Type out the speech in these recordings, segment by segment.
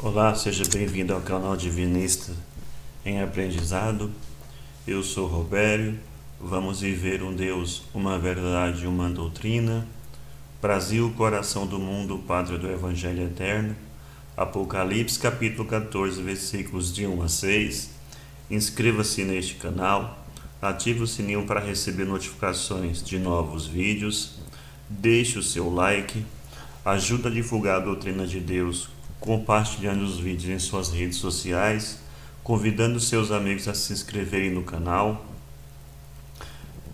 Olá, seja bem-vindo ao canal Divinista em Aprendizado. Eu sou Robério. Vamos viver um Deus, uma verdade e uma doutrina. Brasil, coração do mundo, pátria do Evangelho eterno. Apocalipse, capítulo 14, versículos de 1 a 6. Inscreva-se neste canal. Ative o sininho para receber notificações de novos vídeos. Deixe o seu like. Ajuda a divulgar a doutrina de Deus, compartilhando os vídeos em suas redes sociais, convidando seus amigos a se inscreverem no canal.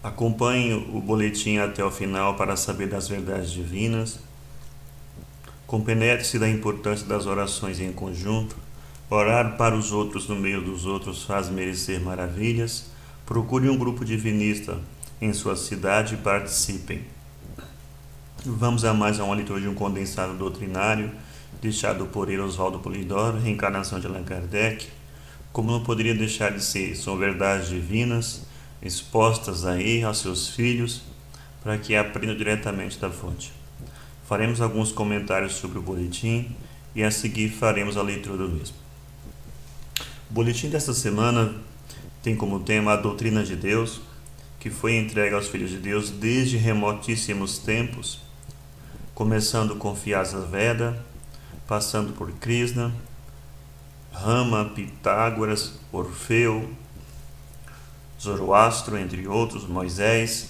Acompanhe o boletim até o final para saber das verdades divinas. Compenetre-se da importância das orações em conjunto. Orar para os outros no meio dos outros faz merecer maravilhas. Procure um grupo divinista em sua cidade e participem. Vamos a mais uma leitura de um condensado doutrinário deixado por Oswaldo Polidoro, reencarnação de Allan Kardec. Como não poderia deixar de ser, são verdades divinas expostas aí aos seus filhos para que aprendam diretamente da fonte. Faremos alguns comentários sobre o boletim e a seguir faremos a leitura do mesmo. O boletim desta semana tem como tema a doutrina de Deus, que foi entregue aos filhos de Deus desde remotíssimos tempos, começando com Vyasa Veda, passando por Krishna, Rama, Pitágoras, Orfeu, Zoroastro, entre outros, Moisés,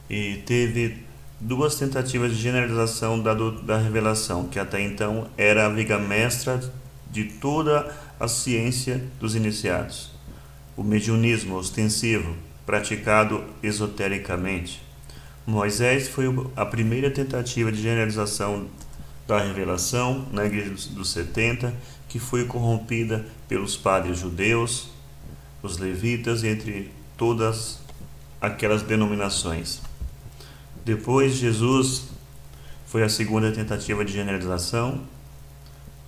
e teve duas tentativas de generalização da revelação, que até então era a viga mestra de toda a ciência dos iniciados. O mediunismo ostensivo, praticado esotericamente. Moisés foi a primeira tentativa de generalização da revelação na igreja dos 70, que foi corrompida pelos padres judeus, os levitas, entre todas aquelas denominações. Depois, Jesus foi a segunda tentativa de generalização,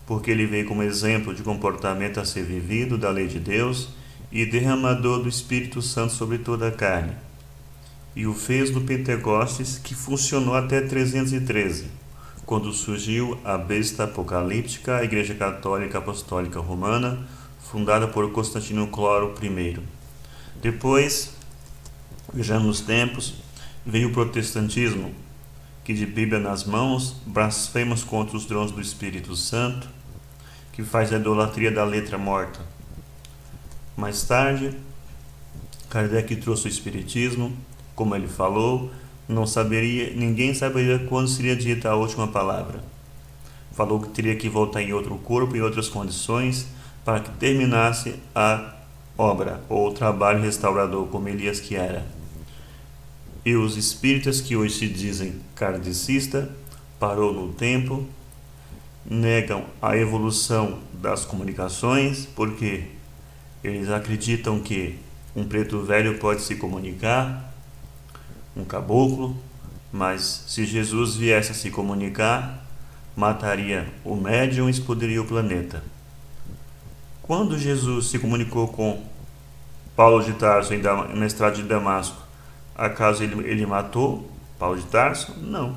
porque ele veio como exemplo de comportamento a ser vivido da lei de Deus e derramador do Espírito Santo sobre toda a carne. E o fez no Pentecostes, que funcionou até 313, quando surgiu a besta apocalíptica, a Igreja Católica Apostólica Romana, fundada por Constantino Cloro I. Depois, vejamos os tempos, veio o protestantismo, que de Bíblia nas mãos, blasfemos contra os dons do Espírito Santo, que faz a idolatria da letra morta. Mais tarde, Kardec trouxe o Espiritismo, como ele falou, ninguém saberia quando seria dita a última palavra. Falou que teria que voltar em outro corpo, em outras condições, para que terminasse a obra, ou o trabalho restaurador, como Elias que era. E os espíritas, que hoje se dizem kardecista, parou no tempo, negam a evolução das comunicações, porque eles acreditam que um preto velho pode se comunicar, um caboclo, mas se Jesus viesse a se comunicar, mataria o médium e explodiria o planeta. Quando Jesus se comunicou com Paulo de Tarso na estrada de Damasco, acaso ele matou Paulo de Tarso? Não.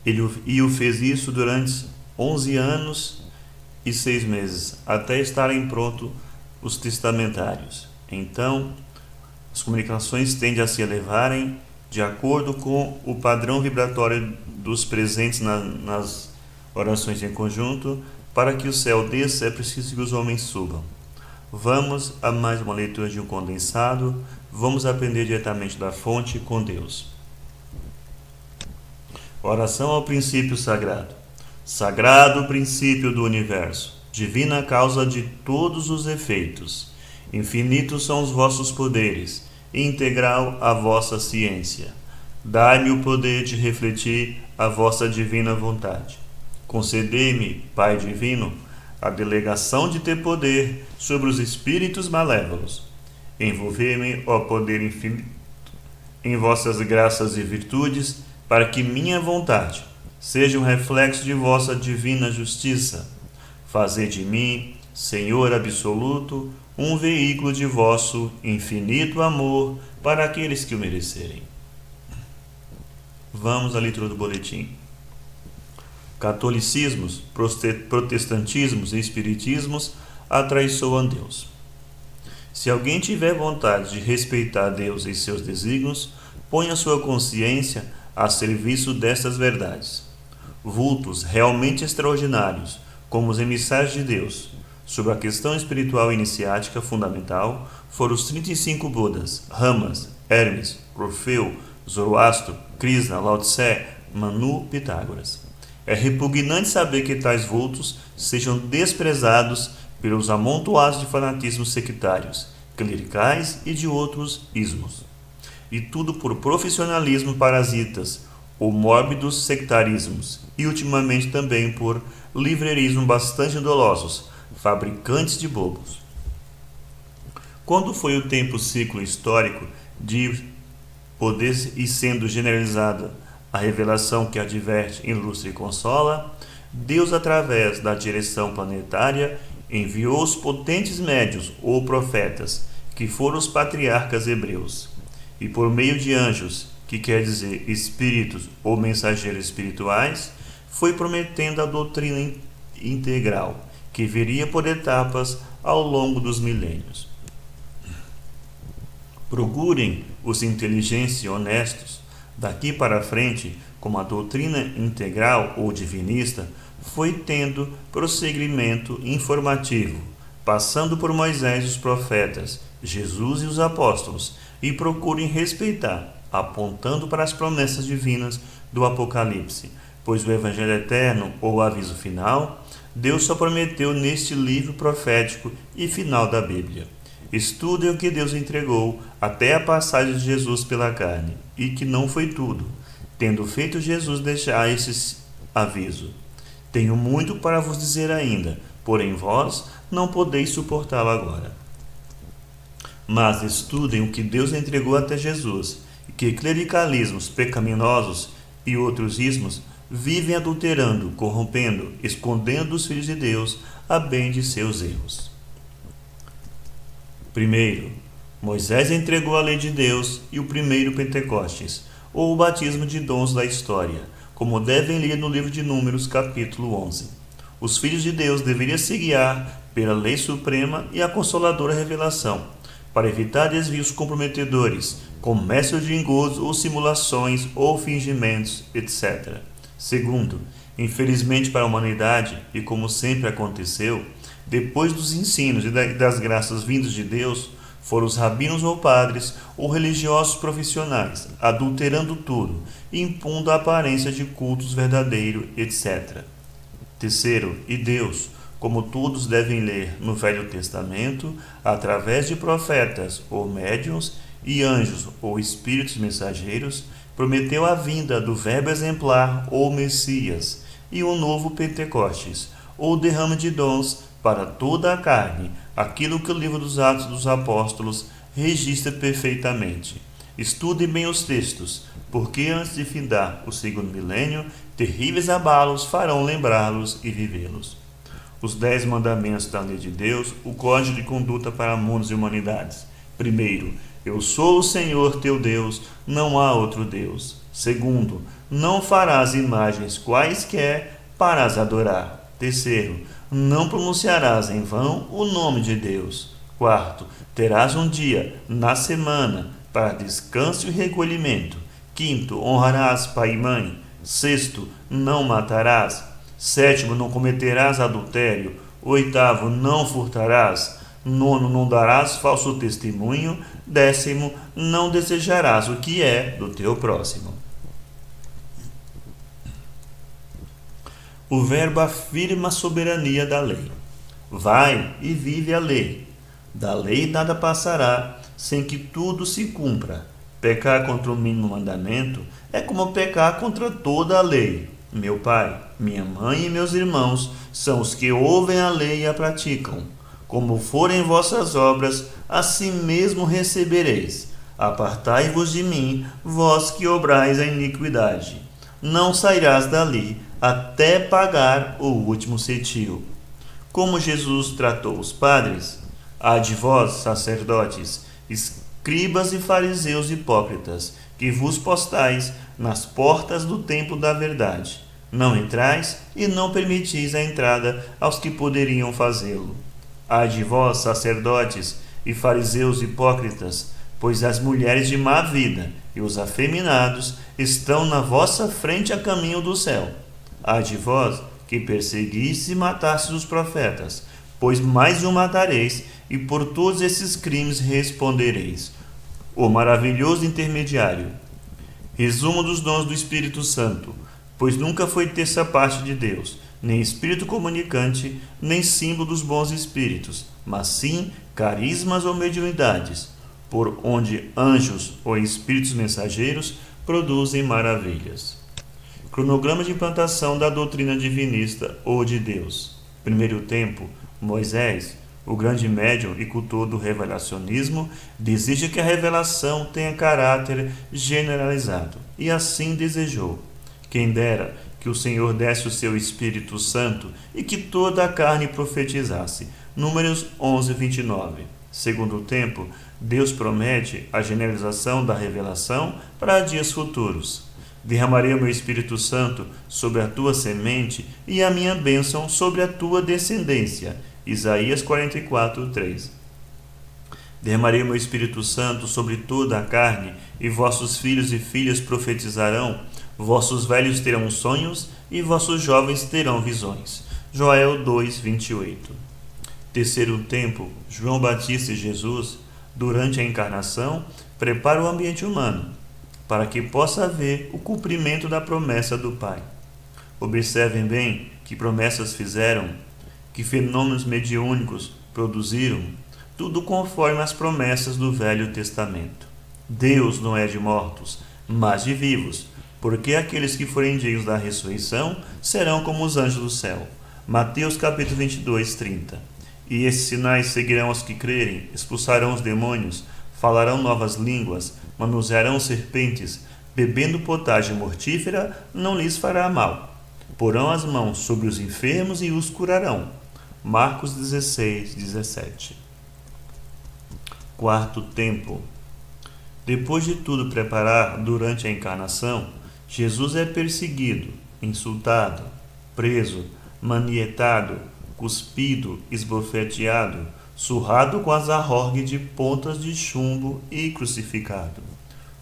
Ele fez isso durante 11 anos e 6 meses, até estarem prontos os testamentários. Então, as comunicações tendem a se elevarem de acordo com o padrão vibratório dos presentes nas orações em conjunto. Para que o céu desça, é preciso que os homens subam. Vamos a mais uma leitura de um condensado. Vamos aprender diretamente da fonte com Deus. Oração ao princípio sagrado. Sagrado princípio do universo, divina causa de todos os efeitos. Infinitos são os vossos poderes, integral a vossa ciência. Dai-me o poder de refletir a vossa divina vontade. Concedei-me, Pai divino, a delegação de ter poder sobre os espíritos malévolos. Envolver-me, ó poder infinito, em vossas graças e virtudes, para que minha vontade seja um reflexo de vossa divina justiça. Fazei de mim, Senhor absoluto, um veículo de vosso infinito amor para aqueles que o merecerem. Vamos à leitura do boletim. catolicismos, protestantismos e espiritismos atraiçoam Deus. Se alguém tiver vontade de respeitar Deus e seus desígnios, ponha sua consciência a serviço destas verdades. Vultos realmente extraordinários, como os emissários de Deus, sobre a questão espiritual iniciática fundamental, foram os 35 Budas, Ramas, Hermes, Orfeu, Zoroastro, Krishna, Lao Tse, Manu, Pitágoras. É repugnante saber que tais vultos sejam desprezados pelos amontoados de fanatismos sectários, clericais e de outros ismos. E tudo por profissionalismo parasitas ou mórbidos sectarismos, e ultimamente também por livreirismo bastante dolosos, fabricantes de bobos. Quando foi o tempo ciclo histórico de poder e sendo generalizada a revelação que adverte, ilustra e consola, Deus, através da direção planetária, enviou os potentes médios ou profetas, que foram os patriarcas hebreus, e por meio de anjos, que quer dizer espíritos ou mensageiros espirituais, foi prometendo a doutrina integral, que viria por etapas ao longo dos milênios. Procurem os inteligentes e honestos, daqui para frente, como a doutrina integral ou divinista foi tendo prosseguimento informativo, passando por Moisés e os profetas, Jesus e os apóstolos, e procurem respeitar, apontando para as promessas divinas do Apocalipse, pois o Evangelho eterno ou aviso final, Deus só prometeu neste livro profético e final da Bíblia. Estudem o que Deus entregou até a passagem de Jesus pela carne, e que não foi tudo, tendo feito Jesus deixar esse aviso. Tenho muito para vos dizer ainda, porém vós não podeis suportá-lo agora. Mas estudem o que Deus entregou até Jesus, e que clericalismos pecaminosos e outros ismos vivem adulterando, corrompendo, escondendo dos filhos de Deus a bem de seus erros. Primeiro, Moisés entregou a lei de Deus e o primeiro Pentecostes, ou o batismo de dons da história, como devem ler no livro de Números, capítulo 11. Os filhos de Deus deveriam se guiar pela lei suprema e a consoladora revelação, para evitar desvios comprometedores, comércio de engodos ou simulações ou fingimentos, etc. Segundo, infelizmente para a humanidade, e como sempre aconteceu, depois dos ensinos e das graças vindos de Deus, foram os rabinos ou padres ou religiosos profissionais, adulterando tudo, impondo a aparência de cultos verdadeiro, etc. Terceiro, e Deus, como todos devem ler no Velho Testamento, através de profetas ou médiuns e anjos ou espíritos mensageiros, prometeu a vinda do Verbo exemplar ou Messias e um novo Pentecostes, ou derrame de dons para toda a carne, aquilo que o livro dos Atos dos Apóstolos registra perfeitamente. Estudem bem os textos, porque antes de findar o segundo milênio, terríveis abalos farão lembrá-los e vivê-los. Os 10 mandamentos da lei de Deus, o código de conduta para mundos e humanidades. Primeiro, eu sou o Senhor teu Deus, não há outro Deus. Segundo, não farás imagens quaisquer para as adorar. Terceiro, não pronunciarás em vão o nome de Deus. Quarto, terás um dia na semana para descanso e recolhimento. Quinto, honrarás pai e mãe. Sexto, não matarás. Sétimo, não cometerás adultério. Oitavo, não furtarás. Nono, não darás falso testemunho. Décimo, não desejarás o que é do teu próximo. O verbo afirma a soberania da lei. Vai e vive a lei. Da lei nada passará, sem que tudo se cumpra. Pecar contra o mínimo mandamento é como pecar contra toda a lei. Meu pai, minha mãe e meus irmãos são os que ouvem a lei e a praticam. Como forem vossas obras, assim mesmo recebereis. Apartai-vos de mim, vós que obrais a iniquidade. Não sairás dali até pagar o último cetio. Como Jesus tratou os padres, há de vós, sacerdotes, escribas e fariseus hipócritas, que vos postais nas portas do templo da verdade, Não entrais e não permitis a entrada aos que poderiam fazê-lo. Ai de vós, sacerdotes e fariseus hipócritas, pois as mulheres de má vida e os afeminados estão na vossa frente a caminho do céu. Ai de vós, que perseguistes e matastes os profetas, pois mais um matareis, e por todos esses crimes respondereis. O maravilhoso intermediário. Resumo dos dons do Espírito Santo, pois nunca foi terça parte de Deus, nem espírito comunicante, nem símbolo dos bons espíritos, mas sim carismas ou mediunidades, por onde anjos ou espíritos mensageiros produzem maravilhas. Cronograma de implantação da doutrina divinista ou de Deus. Primeiro tempo, Moisés, o grande médium e cultor do revelacionismo, deseja que a revelação tenha caráter generalizado, e assim desejou. Quem dera que o Senhor desse o seu Espírito Santo e que toda a carne profetizasse. Números 11, 29. Segundo tempo, Deus promete a generalização da revelação para dias futuros. Derramarei o meu Espírito Santo sobre a tua semente e a minha bênção sobre a tua descendência. Isaías 44, 3. Derramarei o meu Espírito Santo sobre toda a carne, e vossos filhos e filhas profetizarão, vossos velhos terão sonhos, e vossos jovens terão visões. Joel 2, 28. Terceiro tempo, João Batista e Jesus, durante a encarnação, prepara o ambiente humano, para que possa haver o cumprimento da promessa do Pai. Observem bem que promessas fizeram, que fenômenos mediúnicos produziram, tudo conforme as promessas do Velho Testamento. Deus não é de mortos, mas de vivos, porque aqueles que forem dignos da ressurreição serão como os anjos do céu. Mateus capítulo 22, 30. E esses sinais seguirão os que crerem, expulsarão os demônios, falarão novas línguas, manusearão serpentes, bebendo potagem mortífera não lhes fará mal. Porão as mãos sobre os enfermos e os curarão. Marcos 16, 17. Quarto tempo. Depois de tudo preparar durante a encarnação, Jesus é perseguido, insultado, preso, manietado, cuspido, esbofeteado, surrado com as arrogues de pontas de chumbo e crucificado.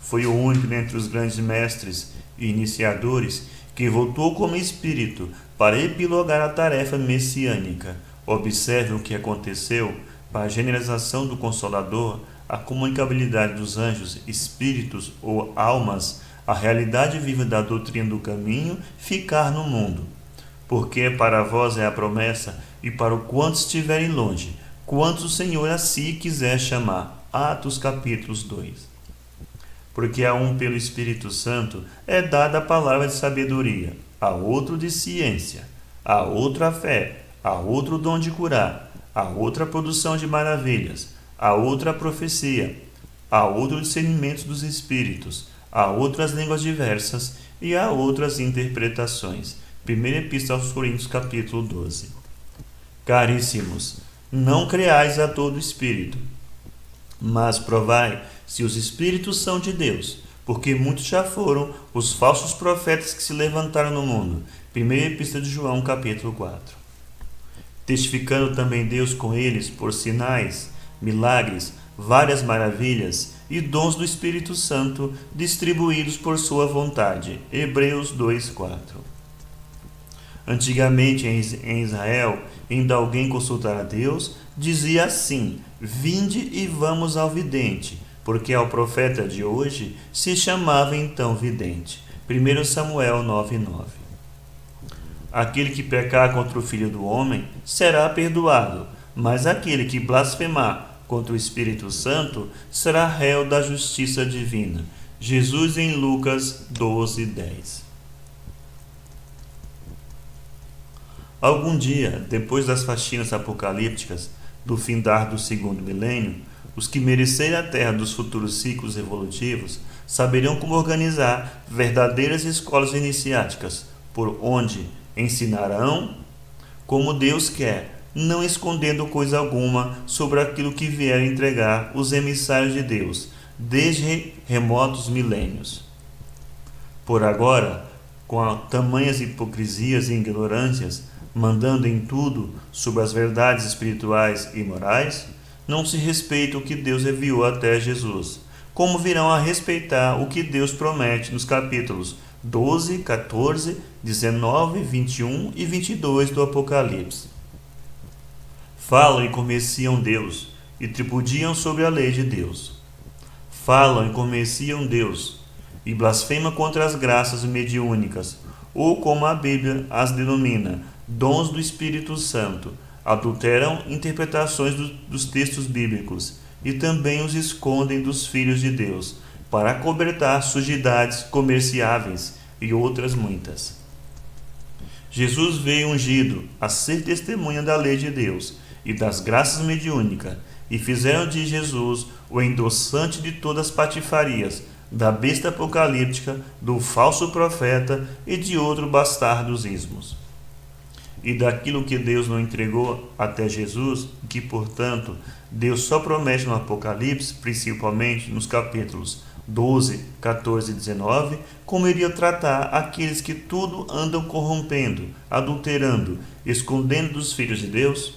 Foi o único dentre os grandes mestres e iniciadores que voltou como espírito para epilogar a tarefa messiânica. Observe o que aconteceu para a generalização do Consolador, a comunicabilidade dos anjos, espíritos ou almas, a realidade viva da doutrina do caminho ficar no mundo. Porque para vós é a promessa, e para o quantos estiverem longe, quantos o Senhor a si quiser chamar. Atos capítulo 2. Porque a um pelo Espírito Santo é dada a palavra de sabedoria, a outro de ciência, a outro a fé, a outro o dom de curar, a outra a produção de maravilhas, a outra a profecia, a outro o discernimento dos espíritos, a outras línguas diversas e a outras interpretações. Primeira Epístola aos Coríntios, capítulo 12. Caríssimos, não creais a todo espírito, mas provai se os espíritos são de Deus, porque muitos já foram os falsos profetas que se levantaram no mundo. Primeira Epístola de João, capítulo 4. Testificando também Deus com eles por sinais, milagres, várias maravilhas e dons do Espírito Santo distribuídos por sua vontade. Hebreus 2, 4. Antigamente em Israel, indo alguém consultar a Deus, dizia assim: vinde e vamos ao vidente, porque ao profeta de hoje se chamava então vidente. 1 Samuel 9:9. Aquele que pecar contra o Filho do Homem será perdoado, mas aquele que blasfemar contra o Espírito Santo será réu da justiça divina. Jesus em Lucas 12:10. Algum dia, depois das faxinas apocalípticas do findar do segundo milênio, os que merecerem a terra dos futuros ciclos evolutivos saberão como organizar verdadeiras escolas iniciáticas, por onde ensinarão como Deus quer, não escondendo coisa alguma sobre aquilo que vieram entregar os emissários de Deus, desde remotos milênios. Por agora, com tamanhas hipocrisias e ignorâncias, mandando em tudo sobre as verdades espirituais e morais, não se respeita o que Deus enviou até Jesus, como virão a respeitar o que Deus promete nos capítulos 12, 14, 19, 21 e 22 do Apocalipse. Falam e comerciam Deus, e tripudiam sobre a lei de Deus. Falam e comerciam Deus, e blasfemam contra as graças mediúnicas, ou como a Bíblia as denomina, dons do Espírito Santo, adulteram interpretações dos textos bíblicos, e também os escondem dos filhos de Deus, para acobertar sujidades comerciáveis e outras muitas. Jesus veio ungido a ser testemunha da lei de Deus e das graças mediúnicas, e fizeram de Jesus o endossante de todas as patifarias, da besta apocalíptica, do falso profeta e de outros bastardos ismos. E daquilo que Deus não entregou até Jesus, que, portanto, Deus só promete no Apocalipse, principalmente nos capítulos 12, 14 e 19, como iria tratar aqueles que tudo andam corrompendo, adulterando, escondendo dos filhos de Deus?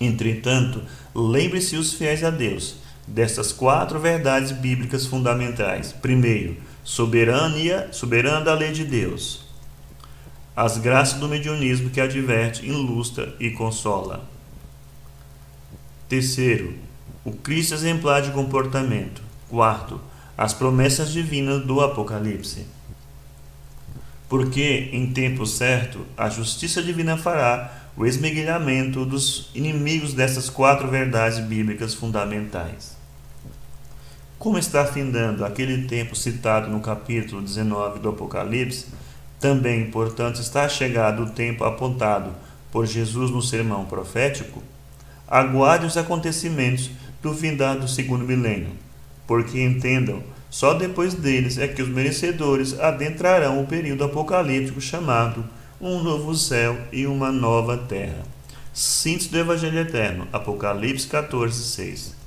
Entretanto, lembre-se os fiéis a Deus destas 4 verdades bíblicas fundamentais. Primeiro, soberana da lei de Deus. As graças do mediunismo que adverte, ilustra e consola. Terceiro, o Cristo exemplar de comportamento. Quarto, as promessas divinas do Apocalipse. Porque, em tempo certo, a justiça divina fará o esmeguilhamento dos inimigos dessas 4 verdades bíblicas fundamentais. Como está findando aquele tempo citado no capítulo 19 do Apocalipse, também, portanto, está chegado o tempo apontado por Jesus no sermão profético. Aguarde os acontecimentos do findado segundo milênio, porque entendam, só depois deles é que os merecedores adentrarão o período apocalíptico chamado um novo céu e uma nova terra. Síntese do Evangelho Eterno, Apocalipse 14, 6.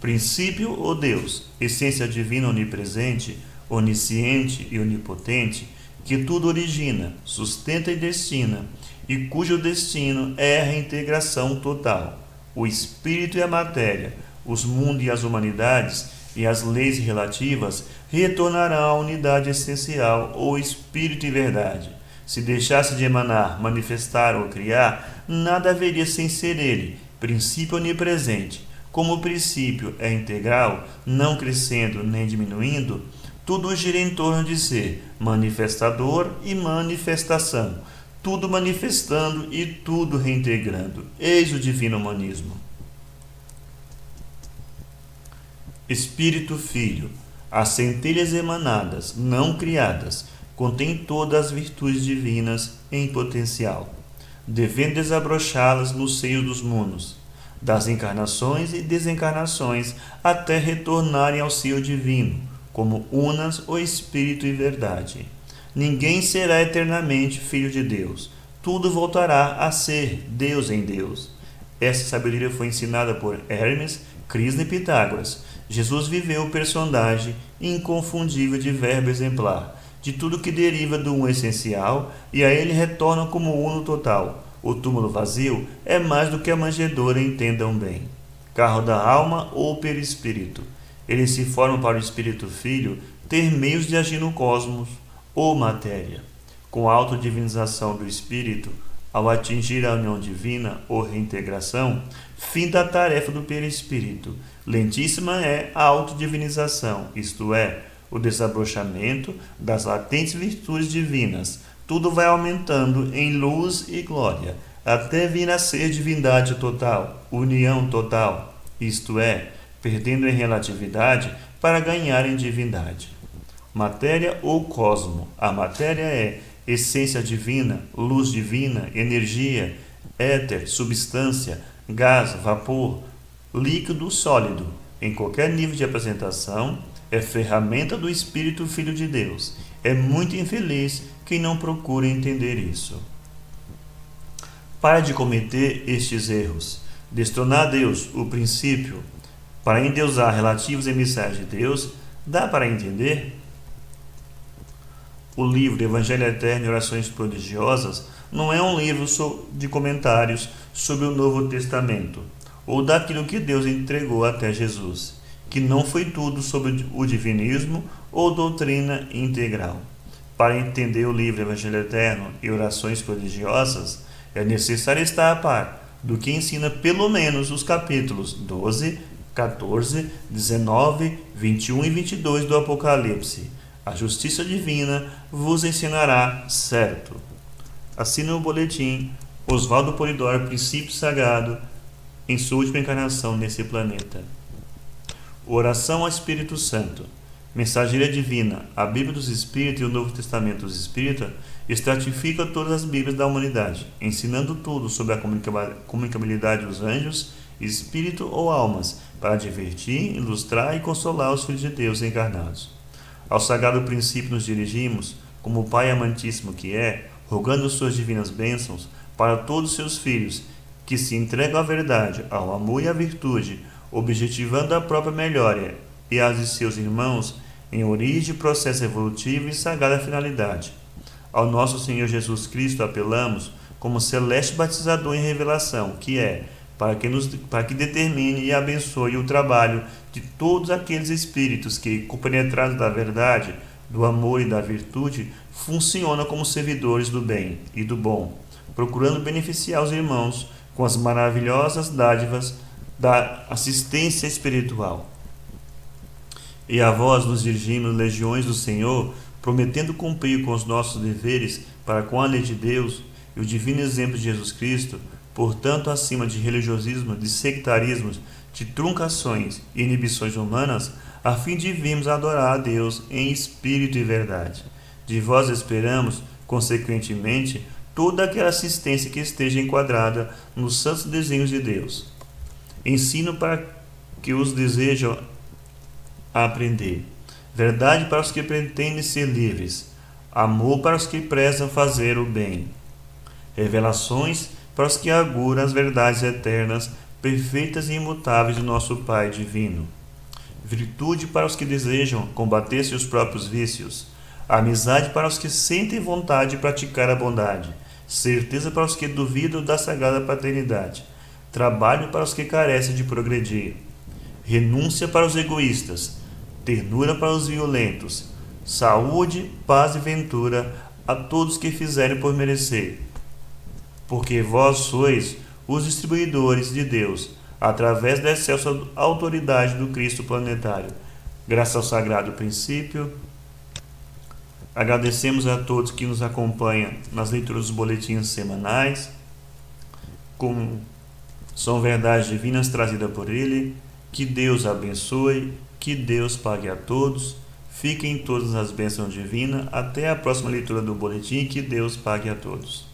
Princípio ou Deus, essência divina onipresente, onisciente e onipotente, que tudo origina, sustenta e destina, e cujo destino é a reintegração total. O espírito e a matéria, os mundos e as humanidades e as leis relativas retornarão à unidade essencial ou espírito e verdade. Se deixasse de emanar, manifestar ou criar, nada haveria sem ser ele, princípio onipresente. Como o princípio é integral, não crescendo nem diminuindo, tudo gira em torno de ser manifestador e manifestação, tudo manifestando e tudo reintegrando. Eis o divino humanismo. Espírito Filho, as centelhas emanadas, não criadas, contém todas as virtudes divinas em potencial, devendo desabrochá-las no seio dos mundos, das encarnações e desencarnações, até retornarem ao seio divino, como unas o Espírito e verdade. Ninguém será eternamente filho de Deus. Tudo voltará a ser Deus em Deus. Essa sabedoria foi ensinada por Hermes, Krishna e Pitágoras. Jesus viveu o personagem inconfundível de verbo exemplar, de tudo que deriva do um essencial, e a ele retorna como uno total. O túmulo vazio é mais do que a manjedoura, entendam bem. Carro da alma ou perispírito. Ele se forma para o Espírito Filho ter meios de agir no cosmos ou matéria. Com a autodivinização do Espírito, ao atingir a união divina ou reintegração, fim da tarefa do perispírito. Lentíssima é a autodivinização, isto é, o desabrochamento das latentes virtudes divinas. Tudo vai aumentando em luz e glória, até vir a ser divindade total, união total, isto é, perdendo em relatividade para ganhar em divindade. Matéria ou cosmo. A matéria é essência divina, luz divina, energia, éter, substância, gás, vapor, líquido, sólido. Em qualquer nível de apresentação, é ferramenta do Espírito Filho de Deus. É muito infeliz quem não procura entender isso. Pare de cometer estes erros. Destronar Deus, o princípio, para endeusar relativos emissários de Deus, dá para entender? O livro Evangelho Eterno e Orações Prodigiosas não é um livro de comentários sobre o Novo Testamento, ou daquilo que Deus entregou até Jesus, que não foi tudo sobre o divinismo ou doutrina integral. Para entender o livro Evangelho Eterno e Orações Prodigiosas, é necessário estar a par do que ensina pelo menos os capítulos 12, 14, 19, 21 e 22 do Apocalipse. A justiça divina vos ensinará certo. Assina o boletim Oswaldo Polidoro, Princípio Sagrado, em sua última encarnação nesse planeta. Oração ao Espírito Santo. Mensageira divina, a Bíblia dos Espíritos e o Novo Testamento dos Espíritos estratifica todas as Bíblias da humanidade, ensinando tudo sobre a comunicabilidade dos anjos, espírito ou almas, para divertir, ilustrar e consolar os filhos de Deus encarnados. Ao sagrado princípio nos dirigimos, como o Pai amantíssimo que é, rogando suas divinas bênçãos para todos os seus filhos, que se entregam à verdade, ao amor e à virtude, objetivando a própria melhoria e as de seus irmãos em origem, processo evolutivo e sagrada finalidade. Ao nosso Senhor Jesus Cristo apelamos como celeste batizador em revelação, que é, para que determine e abençoe o trabalho de todos aqueles espíritos que, compenetrados da verdade, do amor e da virtude, funcionam como servidores do bem e do bom, procurando beneficiar os irmãos com as maravilhosas dádivas da assistência espiritual. E a vós nos dirigimos, legiões do Senhor, prometendo cumprir com os nossos deveres para com a lei de Deus e o divino exemplo de Jesus Cristo, portanto, acima de religiosismo, de sectarismos, de truncações e inibições humanas, a fim de virmos adorar a Deus em espírito e verdade. De vós esperamos, consequentemente, toda aquela assistência que esteja enquadrada nos santos desenhos de Deus. Ensino para que os desejam aprender, verdade para os que pretendem ser livres, amor para os que prezam fazer o bem, revelações para os que auguram as verdades eternas, perfeitas e imutáveis do nosso Pai divino, virtude para os que desejam combater seus próprios vícios, amizade para os que sentem vontade de praticar a bondade, certeza para os que duvidam da sagrada paternidade, trabalho para os que carecem de progredir, renúncia para os egoístas, ternura para os violentos, saúde, paz e ventura a todos que fizerem por merecer. Porque vós sois os distribuidores de Deus, através da excelsa autoridade do Cristo planetário. Graças ao sagrado princípio, agradecemos a todos que nos acompanham nas leituras dos boletins semanais, como são verdades divinas trazidas por ele. Que Deus abençoe, que Deus pague a todos, fiquem todas as bênçãos divinas, até a próxima leitura do boletim, que Deus pague a todos.